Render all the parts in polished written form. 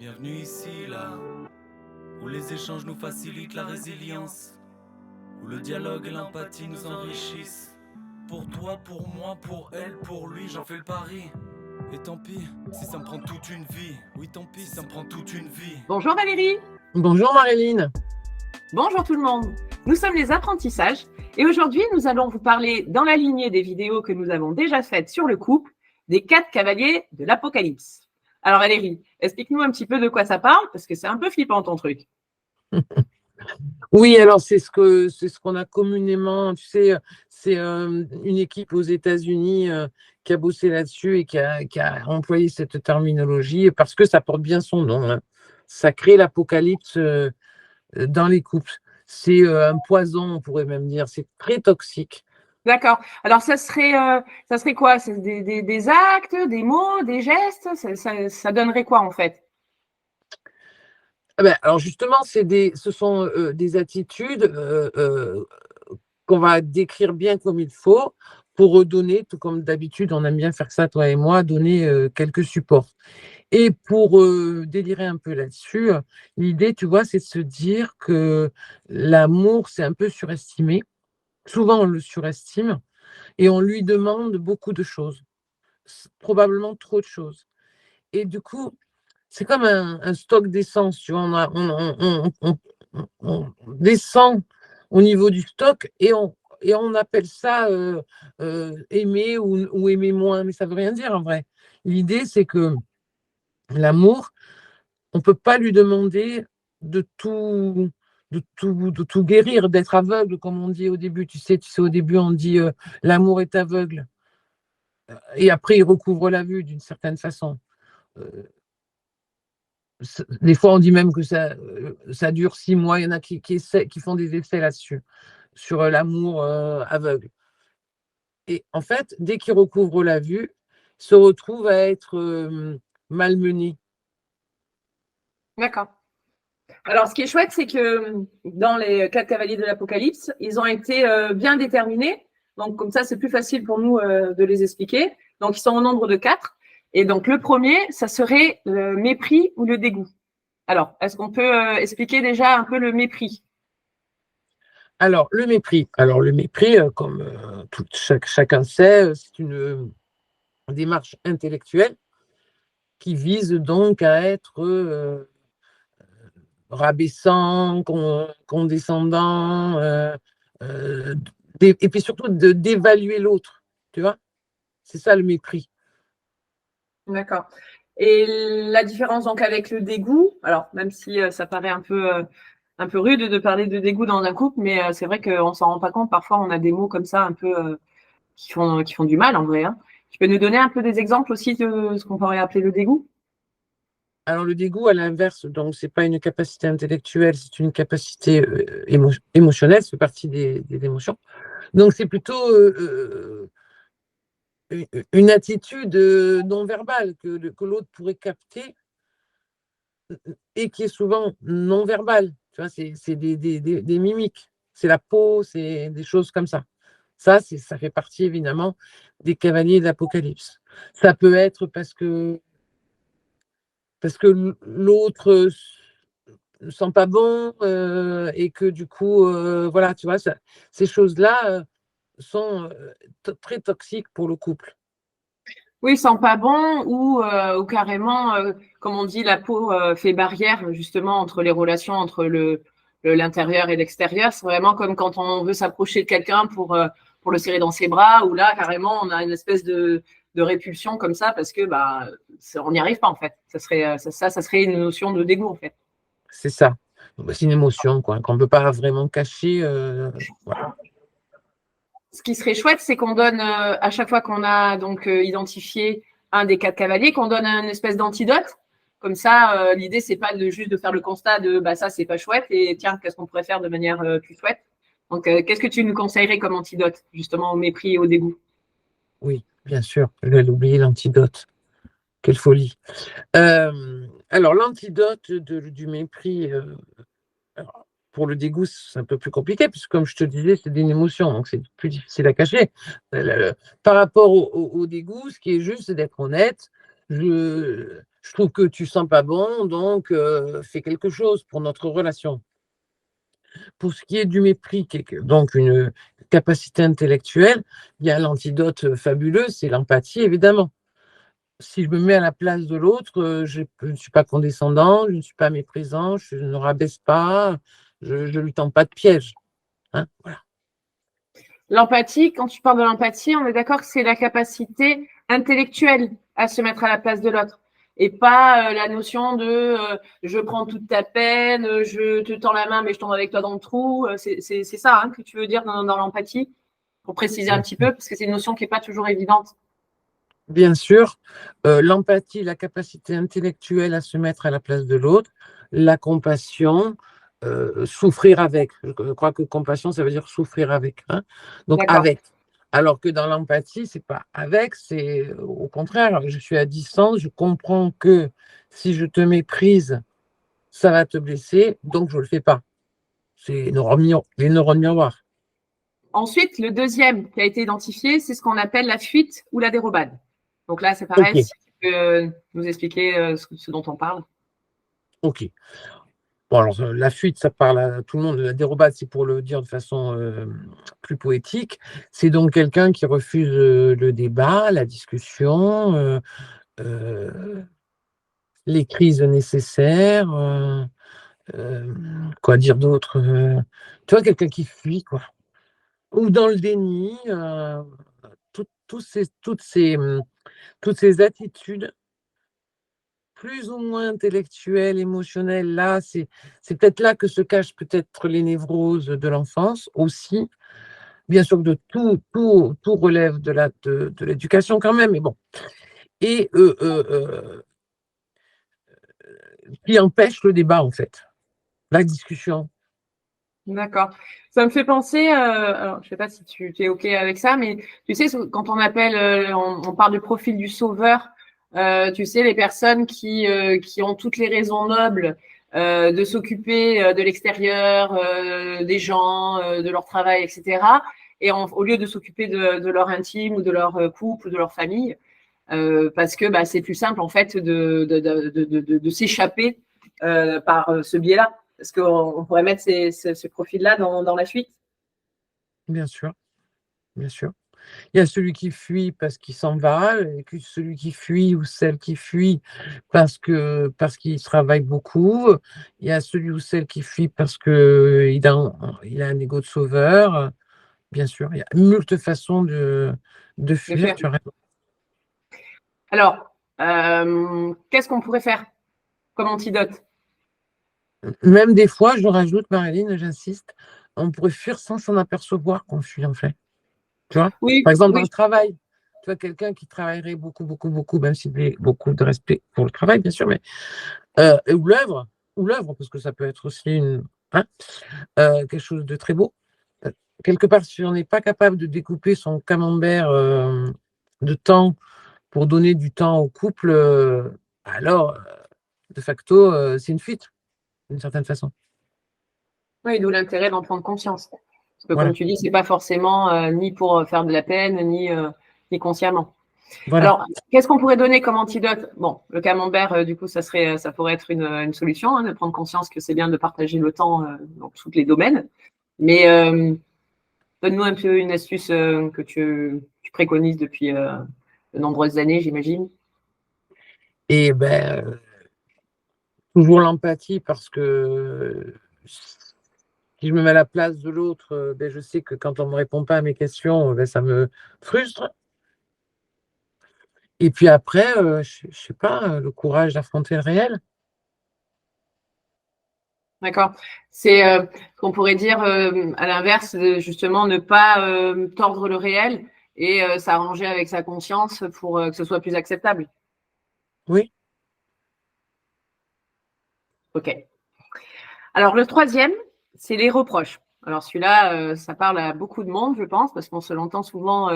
Bienvenue ici, là, où les échanges nous facilitent la résilience, où le dialogue et l'empathie nous enrichissent. Pour toi, pour moi, pour elle, pour lui, j'en fais le pari. Et tant pis, si ça me prend toute une vie. Oui, tant pis, si ça me prend toute une vie. Bonjour Valérie. Bonjour Maréline. Bonjour tout le monde. Nous sommes les apprentissages et aujourd'hui nous allons vous parler, dans la lignée des vidéos que nous avons déjà faites sur le couple, des 4 cavaliers de l'Apocalypse. Alors Valérie, explique-nous un petit peu de quoi ça parle parce que c'est un peu flippant ton truc. Oui, alors c'est ce qu'on a communément, tu sais, c'est une équipe aux États-Unis qui a bossé là-dessus et qui a employé cette terminologie parce que ça porte bien son nom, hein. Ça crée l'apocalypse dans les couples. C'est un poison, on pourrait même dire. C'est très toxique. D'accord. Alors ça serait quoi? C'est des actes, des mots, des gestes? Ça donnerait quoi en fait? Alors justement, ce sont des attitudes qu'on va décrire bien comme il faut pour redonner, tout comme d'habitude, on aime bien faire ça, toi et moi, donner quelques supports. Et pour délirer un peu là-dessus, l'idée, tu vois, c'est de se dire que l'amour, c'est un peu surestimé. Souvent, on le surestime et on lui demande beaucoup de choses, probablement trop de choses. Et du coup, c'est comme un stock d'essence, tu vois, on descend au niveau du stock et on appelle ça aimer ou aimer moins, mais ça ne veut rien dire en vrai. L'idée, c'est que l'amour, on ne peut pas lui demander de tout guérir, d'être aveugle, comme on dit au début. Tu sais, au début, on dit l'amour est aveugle. Et après, il recouvre la vue d'une certaine façon. Des fois, on dit même que ça dure 6 mois. Il y en a qui font des essais là-dessus, sur l'amour aveugle. Et en fait, dès qu'il recouvre la vue, il se retrouve à être malmené. D'accord. Alors, ce qui est chouette, c'est que dans les 4 cavaliers de l'Apocalypse, ils ont été bien déterminés. Donc, comme ça, c'est plus facile pour nous de les expliquer. Donc, ils sont au nombre de 4. Et donc, le premier, ça serait le mépris ou le dégoût. Alors, est-ce qu'on peut expliquer déjà un peu le mépris? Alors, le mépris, comme chacun sait, c'est une démarche intellectuelle qui vise donc à être rabaissant, condescendant, et puis surtout d'évaluer l'autre, tu vois? C'est ça le mépris. D'accord. Et la différence donc avec le dégoût, alors même si ça paraît un peu rude de parler de dégoût dans un couple, mais c'est vrai qu'on s'en rend pas compte. Parfois, on a des mots comme ça un peu qui font du mal en vrai, hein. Tu peux nous donner un peu des exemples aussi de ce qu'on pourrait appeler le dégoût? Alors, le dégoût, à l'inverse, donc, c'est pas une capacité intellectuelle, c'est une capacité émotionnelle, ça fait partie des émotions. Donc, c'est plutôt une attitude non verbale que l'autre pourrait capter et qui est souvent non verbale. Tu vois, c'est des mimiques, c'est la peau, c'est des choses comme ça. Ça fait partie évidemment des cavaliers de l'Apocalypse. Ça peut être parce que l'autre ne sent pas bon et que du coup, voilà, tu vois, ces choses-là sont très toxiques pour le couple. Oui, sent pas bon ou carrément, comme on dit, la peau fait barrière justement entre les relations entre l'intérieur et l'extérieur. C'est vraiment comme quand on veut s'approcher de quelqu'un pour le serrer dans ses bras, ou là, carrément, on a une espèce de répulsion comme ça parce que on n'y arrive pas en fait. Ça serait une notion de dégoût en fait. C'est ça. C'est une émotion quoi, qu'on ne peut pas vraiment cacher. Voilà. Ce qui serait chouette, c'est qu'on donne, à chaque fois qu'on a donc identifié un des 4 cavaliers, qu'on donne une espèce d'antidote. Comme ça, l'idée, c'est pas juste de faire le constat de ça, c'est pas chouette, et tiens, qu'est-ce qu'on pourrait faire de manière plus chouette. Donc, qu'est-ce que tu nous conseillerais comme antidote, justement, au mépris et au dégoût? Oui, bien sûr. Je vais l'oublier, l'antidote. Quelle folie. Alors, l'antidote du mépris, pour le dégoût, c'est un peu plus compliqué, puisque comme je te disais, c'est une émotion, donc c'est plus difficile à cacher. Par rapport au dégoût, ce qui est juste, c'est d'être honnête. Je trouve que tu sens pas bon, donc fais quelque chose pour notre relation. Pour ce qui est du mépris, qui est donc une capacité intellectuelle, il y a l'antidote fabuleux, c'est l'empathie, évidemment. Si je me mets à la place de l'autre, je ne suis pas condescendant, je ne suis pas méprisant, je ne rabaisse pas, je ne lui tends pas de piège. Hein, voilà. L'empathie, quand tu parles de l'empathie, on est d'accord que c'est la capacité intellectuelle à se mettre à la place de l'autre et pas la notion de je prends toute ta peine, je te tends la main mais je tombe avec toi dans le trou. C'est ça que tu veux dire dans l'empathie, pour préciser un petit peu, parce que c'est une notion qui n'est pas toujours évidente. Bien sûr, l'empathie, la capacité intellectuelle à se mettre à la place de l'autre, la compassion, souffrir avec. Je crois que compassion, ça veut dire souffrir avec. Hein. Donc avec. Alors que dans l'empathie, c'est pas avec, c'est au contraire, je suis à distance, je comprends que si je te méprise, ça va te blesser, donc je ne le fais pas. C'est les neurones miroirs. Ensuite, le deuxième qui a été identifié, c'est ce qu'on appelle la fuite ou la dérobade. Donc là, c'est pareil, Okay. si tu peux nous expliquer ce dont on parle. Ok. Bon, alors, la fuite, ça parle à tout le monde. La dérobade, c'est pour le dire de façon plus poétique. C'est donc quelqu'un qui refuse le débat, la discussion, les crises nécessaires. Quoi dire d'autre tu vois, quelqu'un qui fuit, quoi. Ou dans le déni. Toutes ces attitudes plus ou moins intellectuelles, émotionnelles, là, c'est peut-être là que se cachent peut-être les névroses de l'enfance aussi. Bien sûr que de tout relève de l'éducation quand même, mais bon. Et qui empêche le débat, en fait, la discussion. D'accord. Ça me fait penser, alors je ne sais pas si tu es OK avec ça, mais tu sais, quand on appelle, on parle du profil du sauveur, tu sais, les personnes qui ont toutes les raisons nobles de s'occuper de l'extérieur, des gens, de leur travail, etc. Et au lieu de s'occuper de leur intime ou de leur couple ou de leur famille, parce que c'est plus simple en fait de s'échapper par ce biais-là. Est-ce qu'on pourrait mettre ce profil-là dans la suite? Bien sûr, bien sûr. Il y a celui qui fuit parce qu'il s'en va, et puis celui qui fuit ou celle qui fuit parce qu'il travaille beaucoup. Il y a celui ou celle qui fuit parce qu'il a un ego de sauveur. Bien sûr, il y a moult façons de fuir. Tu as raison. Alors, qu'est-ce qu'on pourrait faire comme antidote? Même des fois, je rajoute, Marilyn, j'insiste, on pourrait fuir sans s'en apercevoir qu'on fuit, en fait. Tu vois? Oui, Par exemple, dans oui. le travail, tu vois, quelqu'un qui travaillerait beaucoup, beaucoup, beaucoup, même s'il a beaucoup de respect pour le travail, bien sûr, mais ou l'œuvre, parce que ça peut être aussi quelque chose de très beau. Quelque part, si on n'est pas capable de découper son camembert de temps pour donner du temps au couple, alors, de facto, c'est une fuite, d'une certaine façon. Oui, d'où l'intérêt d'en prendre conscience. Parce que Voilà. comme tu dis, c'est pas forcément ni pour faire de la peine, ni consciemment. Voilà. Alors, qu'est-ce qu'on pourrait donner comme antidote? Bon, le camembert, du coup, ça pourrait être une solution, de prendre conscience que c'est bien de partager le temps dans tous les domaines. Mais donne-nous un peu une astuce que tu préconises depuis de nombreuses années, j'imagine. Et ben, toujours l'empathie, parce que si je me mets à la place de l'autre, ben, je sais que quand on ne me répond pas à mes questions, ben, ça me frustre. Et puis après, je ne sais pas, le courage d'affronter le réel. D'accord. C'est ce qu'on pourrait dire à l'inverse, justement, ne pas tordre le réel et s'arranger avec sa conscience pour que ce soit plus acceptable. Oui. OK. Alors, le troisième, c'est les reproches. Alors, celui-là, ça parle à beaucoup de monde, je pense, parce qu'on se l'entend souvent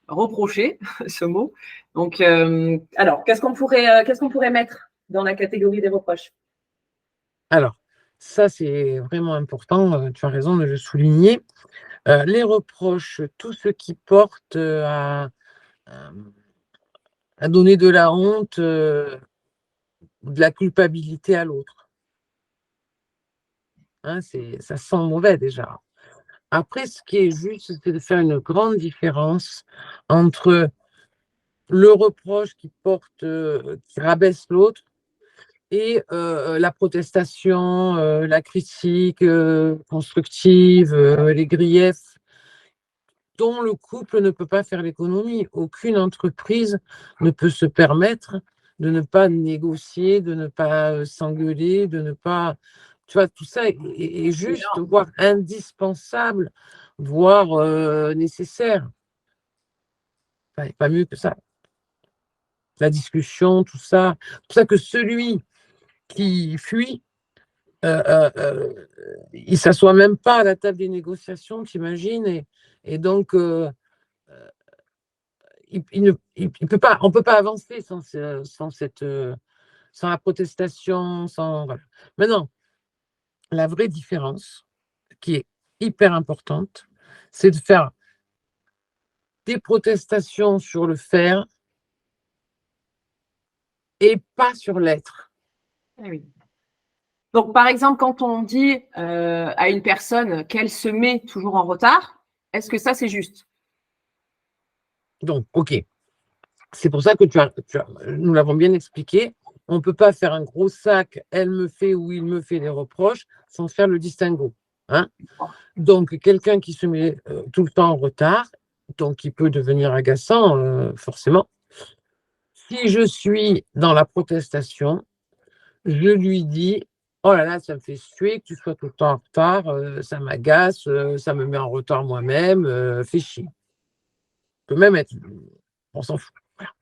reprocher, ce mot. Donc, alors, qu'est-ce qu'on pourrait mettre dans la catégorie des reproches? Alors, ça, c'est vraiment important. Tu as raison de le souligner. Les reproches, tout ce qui porte à donner de la honte de la culpabilité à l'autre. Hein, ça sent mauvais déjà. Après, ce qui est juste, c'est de faire une grande différence entre le reproche qui rabaisse l'autre et la protestation, la critique constructive, les griefs dont le couple ne peut pas faire l'économie. Aucune entreprise ne peut se permettre de ne pas négocier, de ne pas s'engueuler, de ne pas... Tu vois, tout ça est juste, voire indispensable, voire nécessaire. Enfin, pas mieux que ça. La discussion, tout ça. C'est pour ça que celui qui fuit, il ne s'assoit même pas à la table des négociations, t'imagines, et donc il peut pas, on ne peut pas avancer sans la protestation, sans voilà. Maintenant, la vraie différence, qui est hyper importante, c'est de faire des protestations sur le faire et pas sur l'être. Oui. Donc, par exemple, quand on dit à une personne qu'elle se met toujours en retard, est-ce que ça, c'est juste? Donc, OK. C'est pour ça que nous l'avons bien expliqué. On ne peut pas faire un gros sac, elle me fait ou il me fait des reproches, sans faire le distinguo. Hein. Donc, quelqu'un qui se met tout le temps en retard, donc il peut devenir agaçant, forcément. Si je suis dans la protestation, je lui dis, oh là là, ça me fait suer que tu sois tout le temps en retard, ça m'agace, ça me met en retard moi-même, fais chier. Peut même être, on s'en fout. Voilà.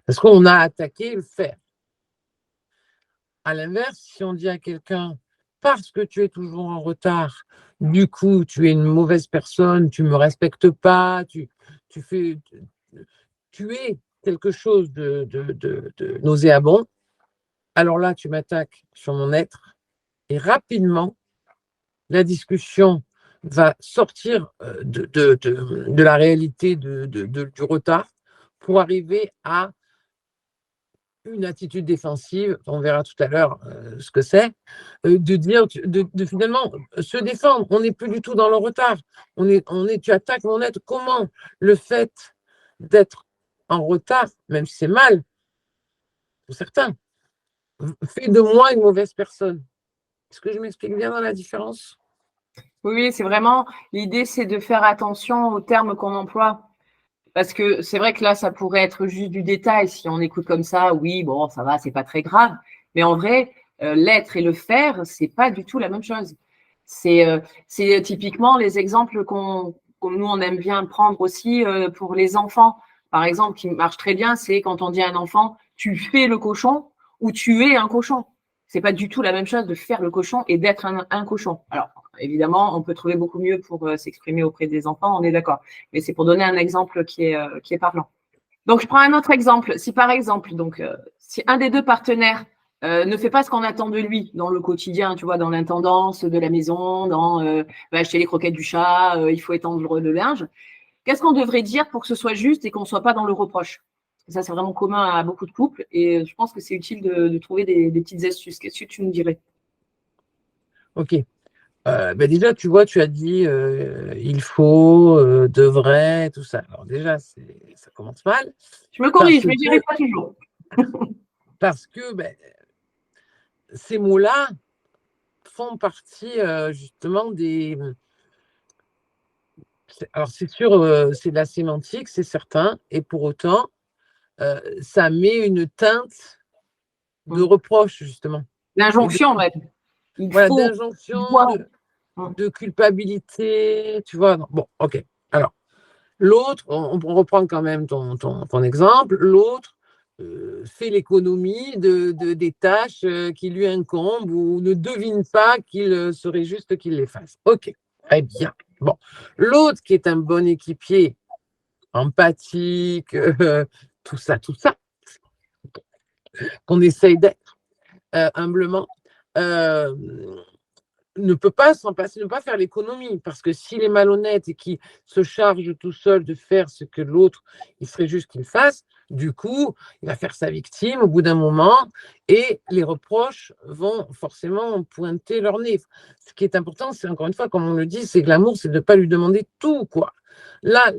Parce qu'on a attaqué le faire. À l'inverse, si on dit à quelqu'un, parce que tu es toujours en retard, du coup, tu es une mauvaise personne, tu ne me respectes pas, tu es quelque chose de nauséabond, alors là, tu m'attaques sur mon être et rapidement, la discussion va sortir de la réalité du retard pour arriver à une attitude défensive, on verra tout à l'heure ce que c'est, de dire, de finalement se défendre. On n'est plus du tout dans le retard. Tu attaques mon être. Comment le fait d'être en retard, même si c'est mal, pour certains, fait de moi une mauvaise personne? Est-ce que je m'explique bien dans la différence? Oui, c'est vraiment, l'idée, c'est de faire attention aux termes qu'on emploie. Parce que c'est vrai que là, ça pourrait être juste du détail. Si on écoute comme ça, oui, bon, ça va, c'est pas très grave. Mais en vrai, l'être et le faire, c'est pas du tout la même chose. C'est typiquement les exemples nous, on aime bien prendre aussi pour les enfants. Par exemple, qui marche très bien, c'est quand on dit à un enfant, tu fais le cochon ou tu es un cochon. C'est pas du tout la même chose de faire le cochon et d'être un cochon. Alors, évidemment, on peut trouver beaucoup mieux pour s'exprimer auprès des enfants, on est d'accord. Mais c'est pour donner un exemple qui est parlant. Donc, je prends un autre exemple. Si par exemple, si un des deux partenaires ne fait pas ce qu'on attend de lui dans le quotidien, tu vois, dans l'intendance de la maison, va acheter les croquettes du chat, il faut étendre le linge, qu'est-ce qu'on devrait dire pour que ce soit juste et qu'on ne soit pas dans le reproche? Ça, c'est vraiment commun à beaucoup de couples et je pense que c'est utile de trouver des petites astuces. Qu'est-ce que tu nous dirais? Ok. Déjà, tu vois, tu as dit il faut, devrait, tout ça. Alors déjà, ça commence mal. Je me corrige, je ne dirai pas toujours. Parce que ces mots-là font partie justement des... Alors c'est sûr, c'est de la sémantique, c'est certain, et pour autant, ça met une teinte de reproche, justement. L'injonction, ouais. Voilà, d'injonction, de culpabilité, tu vois. Non. Bon, ok. Alors, l'autre, on reprend quand même ton exemple, l'autre fait l'économie des tâches qui lui incombent ou ne devine pas qu'il serait juste qu'il les fasse. Ok, très bien. Bon, l'autre qui est un bon équipier, empathique, tout ça, qu'on essaye d'être humblement, ne peut pas s'en passer, ne pas faire l'économie, parce que s'il est malhonnête et qu'il se charge tout seul de faire ce que l'autre, il serait juste qu'il fasse, du coup, il va faire sa victime au bout d'un moment et les reproches vont forcément pointer leur nez. Ce qui est important, c'est encore une fois, comme on le dit, c'est que l'amour, c'est de ne pas lui demander tout, quoi. Là,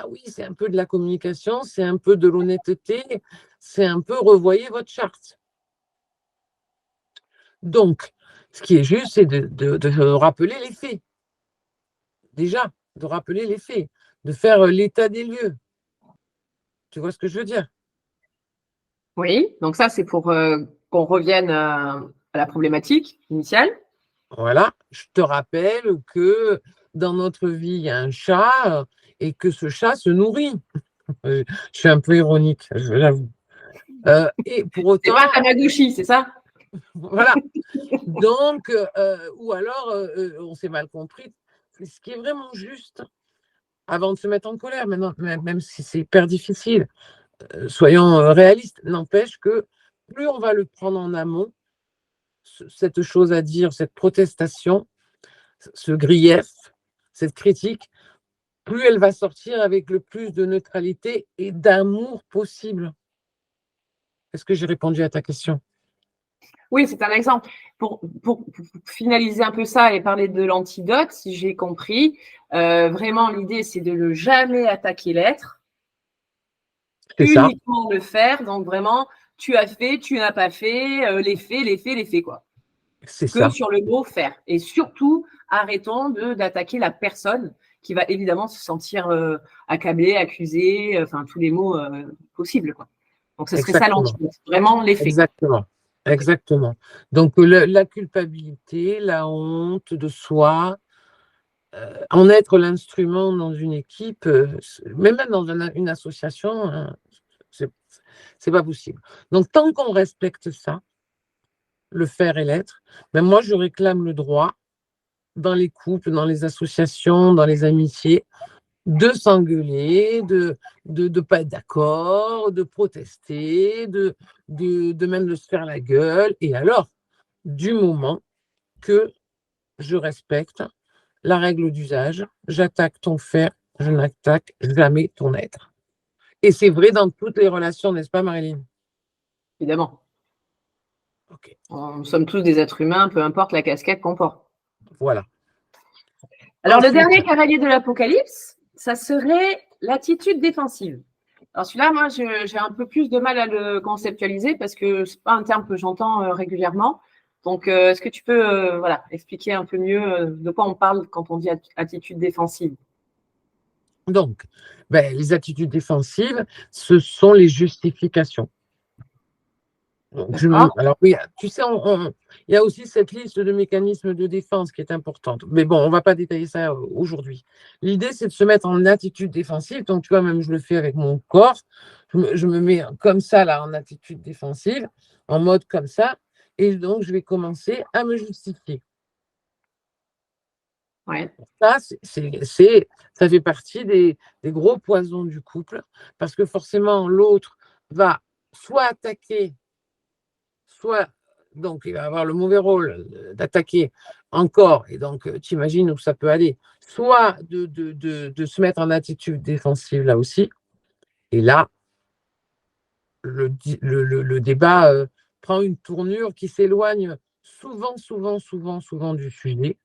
oui, c'est un peu de la communication, c'est un peu de l'honnêteté, c'est un peu revoyer votre charte. Donc, ce qui est juste, c'est de rappeler les faits. Déjà, de rappeler les faits, de faire l'état des lieux. Tu vois ce que je veux dire? Oui, donc ça, c'est pour qu'on revienne à la problématique initiale. Voilà, je te rappelle que dans notre vie, il y a un chat et que ce chat se nourrit. Je suis un peu ironique, je l'avoue. Et pour C'est autant, pas un Tamagotchi, c'est ça? voilà. Donc, ou alors, on s'est mal compris. Ce qui est vraiment juste, avant de se mettre en colère, maintenant, même si c'est hyper difficile, soyons réalistes, n'empêche que plus on va le prendre en amont, cette chose à dire, cette protestation, ce grief, cette critique, plus elle va sortir avec le plus de neutralité et d'amour possible. Est-ce que j'ai répondu à ta question? Oui, c'est un exemple. Pour finaliser un peu ça et parler de l'antidote, si j'ai compris, vraiment l'idée c'est de ne jamais attaquer l'être, C'est ça, uniquement le faire. Donc vraiment, tu as fait, tu n'as pas fait, les faits, quoi. c'est Que ça. sur le mot faire. Et surtout, arrêtons d'attaquer la personne qui va évidemment se sentir accablée, accusée, enfin tous les mots possibles, quoi. Donc ce serait ça Exactement. l'antidote, vraiment les faits. Exactement. Exactement. Donc, la culpabilité, la honte de soi, en être l'instrument dans une équipe, même dans une association, hein, c'est pas possible. Donc, tant qu'on respecte ça, le faire et l'être, ben moi, je réclame le droit dans les couples, dans les associations, dans les amitiés, de s'engueuler, de pas être d'accord, de protester, de même de se faire la gueule. Et alors, du moment que je respecte la règle d'usage, j'attaque ton faire, je n'attaque jamais ton être. Et c'est vrai dans toutes les relations, n'est-ce pas, Marilyn? Évidemment. Ok, Nous sommes tous des êtres humains, peu importe la casquette qu'on porte. voilà. Alors, le Ensuite, dernier cavalier de l'Apocalypse, ça serait l'attitude défensive. Alors, celui-là, moi, j'ai un peu plus de mal à le conceptualiser parce que ce n'est pas un terme que j'entends régulièrement. Donc, est-ce que tu peux voilà, expliquer un peu mieux de quoi on parle quand on dit attitude défensive? donc, ben, les attitudes défensives, ce sont les justifications. Donc, D'accord. alors oui, tu sais, il y a aussi cette liste de mécanismes de défense qui est importante. Mais bon, on ne va pas détailler ça aujourd'hui. L'idée, c'est de se mettre en attitude défensive. Donc, tu vois, même je le fais avec mon corps. Je me mets comme ça, là, en attitude défensive, en mode comme ça. Et donc, je vais commencer à me justifier. Ouais. Ça, ça fait partie des gros poisons du couple, parce que forcément, l'autre va soit attaquer, soit, donc, il va avoir le mauvais rôle d'attaquer encore, et donc, tu imagines où ça peut aller, soit de se mettre en attitude défensive là aussi, et là, le débat prend une tournure qui s'éloigne souvent du sujet.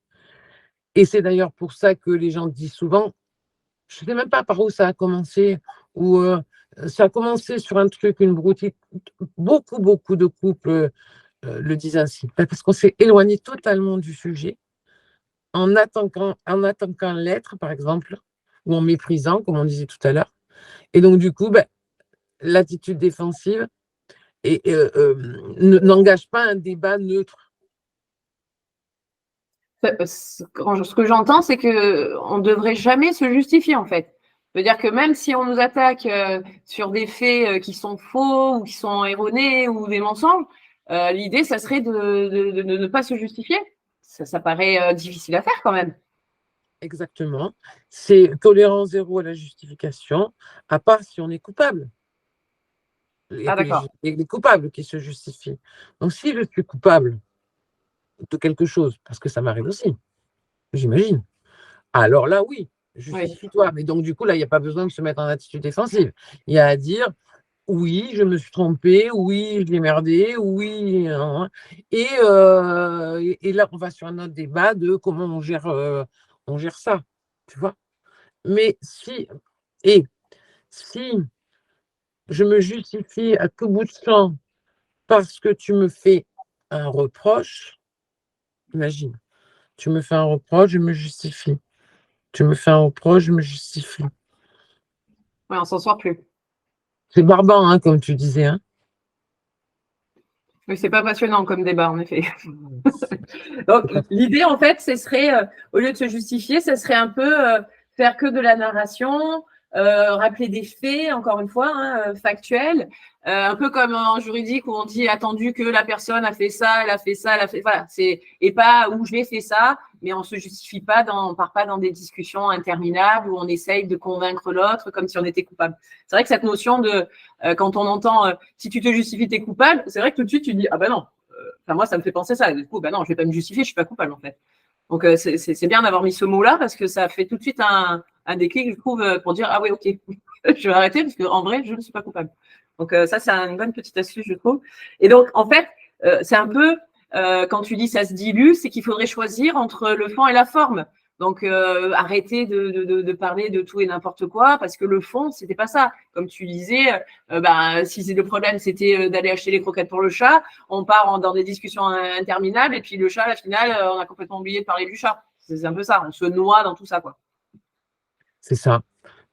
Et c'est d'ailleurs pour ça que les gens disent souvent, je ne sais même pas par où ça a commencé, ou ça a commencé sur un truc, une broutille. Beaucoup de couples le disent ainsi. Parce qu'on s'est éloigné totalement du sujet en attaquant l'être, par exemple, ou en méprisant, comme on disait tout à l'heure. Et donc, du coup, ben, l'attitude défensive n'engage pas un débat neutre. Ce que j'entends, c'est qu'on ne devrait jamais se justifier, en fait. C'est-à-dire que même si on nous attaque sur des faits qui sont faux ou qui sont erronés ou des mensonges, l'idée, ça serait de ne pas se justifier. Ça paraît difficile à faire quand même. Exactement. C'est tolérance zéro à la justification, à part si on est coupable. Et Ah, que d'accord. les coupables qui se justifient. Donc, si je suis coupable, de quelque chose, parce que ça m'arrive aussi, j'imagine. Alors là, oui, justifie-toi. Mais donc, du coup, là, il n'y a pas besoin de se mettre en attitude défensive. Il y a à dire, oui, je me suis trompée, oui, je l'ai merdé, oui. Et là, on va sur un autre débat de comment on gère ça, tu vois. Mais si je me justifie à tout bout de champ parce que tu me fais un reproche, imagine, tu me fais un reproche, je me justifie. Tu me fais un reproche, je me justifie. Ouais, on s'en sort plus. C'est barbare, hein, comme tu disais. Hein. Oui, c'est pas passionnant comme débat, en effet. Donc, l'idée, en fait, ce serait, au lieu de se justifier, ce serait un peu faire que de la narration, rappeler des faits, encore une fois, hein, factuels, un peu comme en juridique où on dit attendu que la personne a fait ça, elle a fait ça, elle a fait. Voilà, et pas où j'ai fait ça, mais on se justifie pas, on part pas dans des discussions interminables où on essaye de convaincre l'autre comme si on était coupable. C'est vrai que cette notion de quand on entend si tu te justifies, t'es coupable, c'est vrai que tout de suite tu dis ah ben non. Enfin, moi, ça me fait penser ça. Du coup, ben non, je vais pas me justifier, je suis pas coupable en fait. Donc, c'est bien d'avoir mis ce mot-là parce que ça fait tout de suite un déclic, je trouve, pour dire ah oui, ok, je vais arrêter parce qu'en vrai, je ne suis pas coupable. Donc, ça, c'est une bonne petite astuce, je trouve. Et donc, en fait, c'est un peu quand tu dis ça se dilue, c'est qu'il faudrait choisir entre le fond et la forme. Donc, arrêter de parler de tout et n'importe quoi, parce que le fond, c'était pas ça. Comme tu disais, si le problème, c'était d'aller acheter les croquettes pour le chat, on part dans des discussions interminables, et puis le chat, à la finale, on a complètement oublié de parler du chat. C'est un peu ça, on se noie dans tout ça, quoi. C'est ça.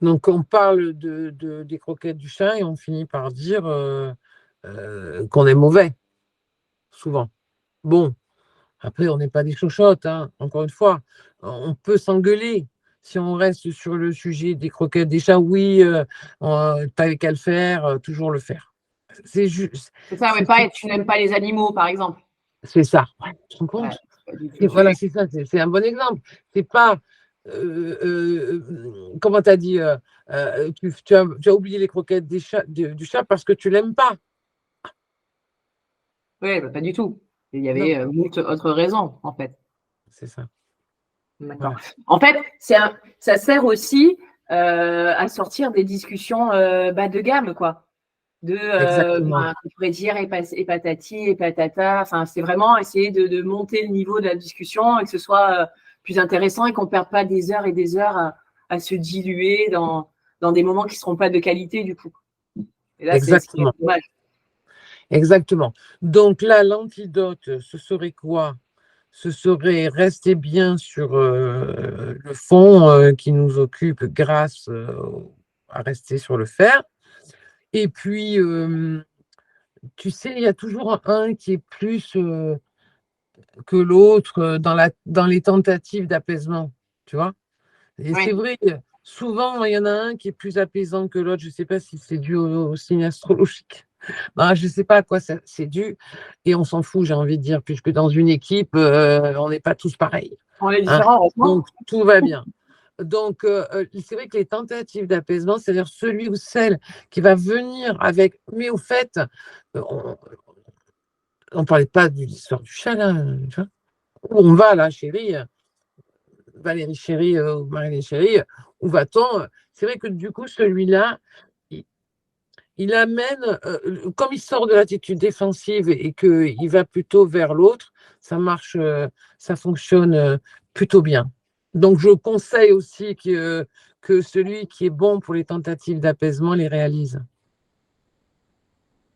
Donc, on parle des croquettes du chat et on finit par dire qu'on est mauvais, souvent. Bon, après, on n'est pas des chochottes, hein. Encore une fois, on peut s'engueuler. Si on reste sur le sujet des croquettes des chats, oui, t'avais qu'à le faire, toujours le faire. C'est juste. C'est ça, ouais, pareil, tu n'aimes pas les animaux, par exemple. C'est ça. Ouais, tu te rends compte? Voilà, c'est ça, c'est un bon exemple. C'est pas. Comment tu as dit tu as oublié les croquettes du chat parce que tu l'aimes pas. Oui, pas du tout. Il y avait moult autres raisons, en fait. C'est ça. D'accord. Voilà. En fait, ça sert aussi à sortir des discussions bas de gamme, quoi. On pourrait dire et patati et patata. Enfin, c'est vraiment essayer de monter le niveau de la discussion et que ce soit plus intéressant et qu'on ne perde pas des heures et des heures à se diluer dans des moments qui ne seront pas de qualité, du coup. Et là, c'est dommage. Exactement. Donc là, l'antidote, ce serait quoi? Ce serait rester bien sur le fond qui nous occupe grâce à rester sur le fer. Et puis, tu sais, il y a toujours un qui est plus que l'autre dans les tentatives d'apaisement, tu vois. Et c'est vrai, souvent, il y en a un qui est plus apaisant que l'autre. Je ne sais pas si c'est dû au signe astrologique. Non, je ne sais pas à quoi c'est dû. Et on s'en fout, j'ai envie de dire, puisque dans une équipe, on n'est pas tous pareils. On est différents, heureusement. Donc, tout va bien. Donc, c'est vrai que les tentatives d'apaisement, c'est-à-dire celui ou celle qui va venir avec. Mais au fait, on ne parlait pas de l'histoire du chat, là. Tu vois, où on va, là, chérie, Valérie chérie, ou Marie chérie, où va-t-on? C'est vrai que du coup, celui-là, il amène, comme il sort de l'attitude défensive et qu'il va plutôt vers l'autre, ça marche, ça fonctionne plutôt bien. Donc, je conseille aussi que celui qui est bon pour les tentatives d'apaisement les réalise.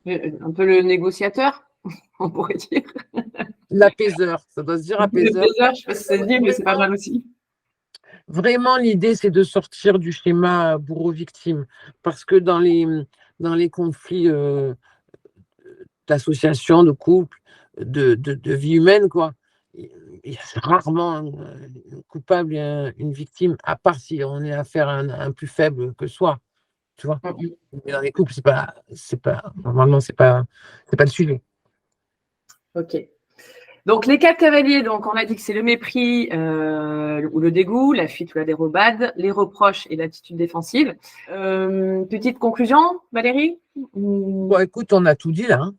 Un peu le négociateur, on pourrait dire. L'apaiseur, ça doit se dire apaiseur. L'apaiseur, je ne sais pas si ça se dit, mais c'est pas mal aussi. Vraiment, l'idée, c'est de sortir du schéma bourreau-victime. Parce que dans les conflits d'association, de couple, de vie humaine, quoi, il y a rarement un coupable et une victime, à part si on est affaire à un plus faible que soi. Tu vois. Mais dans les couples, normalement, c'est pas le sujet. Ok. Donc, les 4 cavaliers, donc, on a dit que c'est le mépris ou le dégoût, la fuite ou la dérobade, les reproches et l'attitude défensive. Petite conclusion, Valérie? Bon, écoute, on a tout dit là. Hein.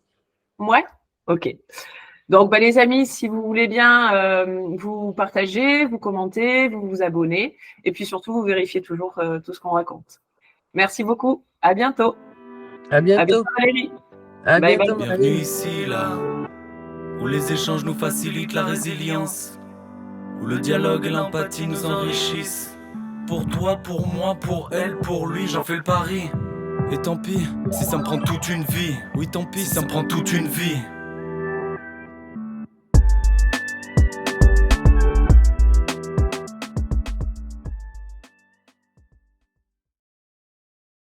Ouais. Ok. Donc, bah, les amis, si vous voulez bien, vous partagez, vous commentez, vous vous abonnez, et puis surtout, vous vérifiez toujours tout ce qu'on raconte. Merci beaucoup. À bientôt. À bientôt. Valérie. À Bye bientôt, bye. Bienvenue ici, là, où les échanges nous facilitent la résilience, où le dialogue et l'empathie nous enrichissent. Pour toi, pour moi, pour elle, pour lui, j'en fais le pari. Et tant pis, si ça me prend toute une vie. Oui, tant pis, si ça me prend toute une vie.